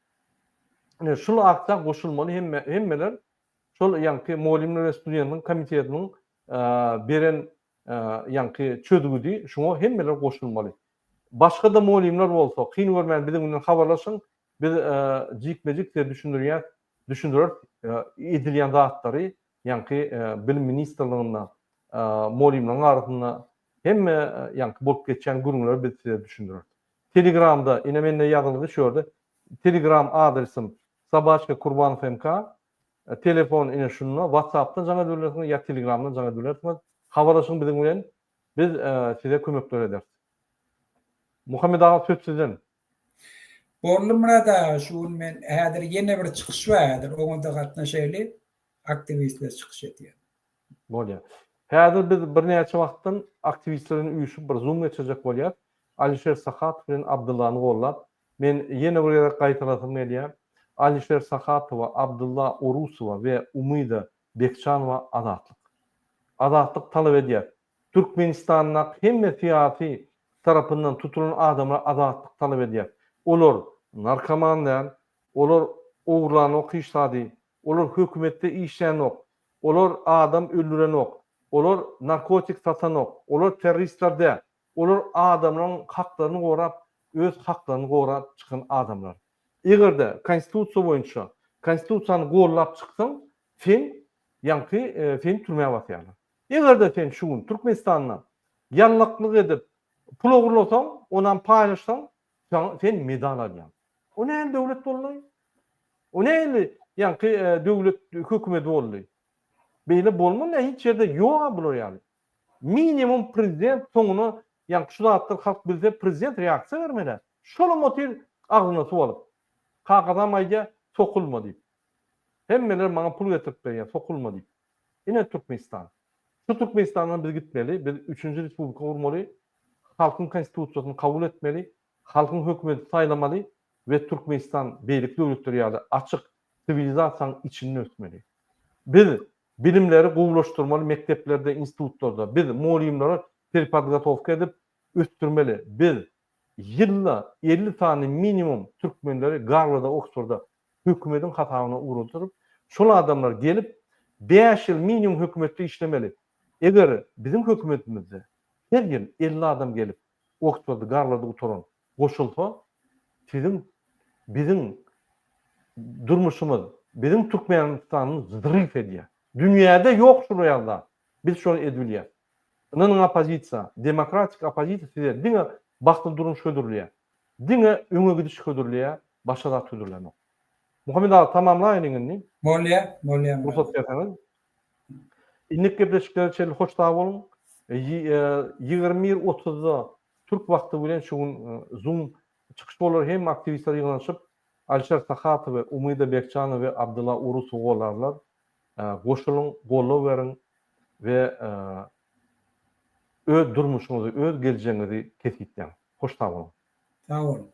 Ine şol akta goşulmaly hemmeler şol ýanky muallimler we studentlaryň komitetiniň beren ýanky çödügüdi şoňa hemmeler goşulmaly. Başga da muallimler bolsa, kyn görmän biziň bilen habarlaşyň, biz jikmejik de düşündürür edilýän zatlary ýanky bilim ministrliginden muallimleriň arasynda hemme ýanky bolup geçen gurulmalar biz size düşündürür. Telegramda ine mende ýazyldy şurada. Telegram adresim Sabaçka Kurbanov MK. Telefon ine şunna WhatsApp'tan jaňa döwletme ýa Telegramdan jaňa döwletme. Habarlaşyň biziň bilen biz size kömekler ederiz. Muhammed ağa söz sizden. Borlumrada şu men häzir ýene bir çykyş bardyr. Oňda gatnaşaýly aktivistler çykyş etýär. Bolýar. Häzir biz bir näçe wagtdan aktivistleriň üýüşüp bir Zoom geçirjek bolýar. Alişer Sahat bilen Abdullahny gollap, men ýene bir ýere gaýtaratym edýär. Alişer Sahatova, Abdullah Orusowa we Umyda Bekçanowa azatlyk talap edýär. Türkmenistanyň hemme siýasy tarapyndan tutulan adamlar azatlyk talap edýär. Olar narkomanlar, olar owrlan okýşady, olar hökümetde işlän ok, olar adam öldüren ok, olar narkotik satan ok, olar terroristler de, olar adamlaryň haklaryny gorap, öz haklaryny gorap çykan adamlar. Egerde konstitusiýa boýunça konstitusiýany gollap çyksaň, sen ýanky sen türmäge batýar. Egerde sen şu Türkmenistanyň ýanlyklyk edip pul ogurlasaň, onan paýlaşsaň, sen medal alýan. O näme döwlet bolmaly? O näme ýanky döwlet hökümeti bolmaly? Beýle bolmaly, hiç ýerde ýok bular ýaly. Minimum prezident soňuny ýanky şu zatlar halk bilse prezident reaksiýa bermeli. Şol motiv aglyna suwalyp kaqadam aýda sokulma diýip. Hemmeler maňa pul getirip berýär, sokulma diýip. Ine Türkmenistan. Şu Türkmenistandan biz gitmeli, biz 3-nji respublika kurmaly, halkyň konstitusiýasyny kabul etmeli, halkyň hökümeti saýlamaly we Türkmenistan beýlik döwletleri ýaly açyk sivilizasiýanyň içinde ötmeli. Biz bilimleri gowulaşdyrmaly mekteplerde, institutlarda, biz muallimleri perpodgotowka edip ötdürmeli. Biz ýylda 50 tane minimum türkmenleri Garwardda, Oxfordda hökümetiň hatawyna uğratyp, şol adamlar gelip 5 ýyl minimum hökümetde işlemeli. Eger bizim hökümetimizde her ýyl 50 adam gelip Oxfordda, Garwardda oturan goşulsa, bizim durmuşumuz, bizim Türkmenistanyň zdyryf edýär. Dünýäde ýok şu ýalda. Biz şonu edilýär. Ynanyň opozisiýa, demokratik opozisiýa size diňe bakty durmuş ködürlüyor. Dine öňe gidiş ködürlüyor, başa da ködürlenmek. Muhammed ağa tamamlaýyňyň. Bolýar. Ruhsat berseňiz. Innik gepleşikler çeli hoş da bolun. 20:30-da Türk wagty bilen şu Zoom çykyş bolar hem aktivistler ýygynyşyp Alişer Sahatov we Umyda Bekçanow we Abdullah Urusow golarlar. Goşulun, gollap berin we öz durmuşuňyzy, öz geleceğinizi kesitden. Hoş da bolun. Sağ olun.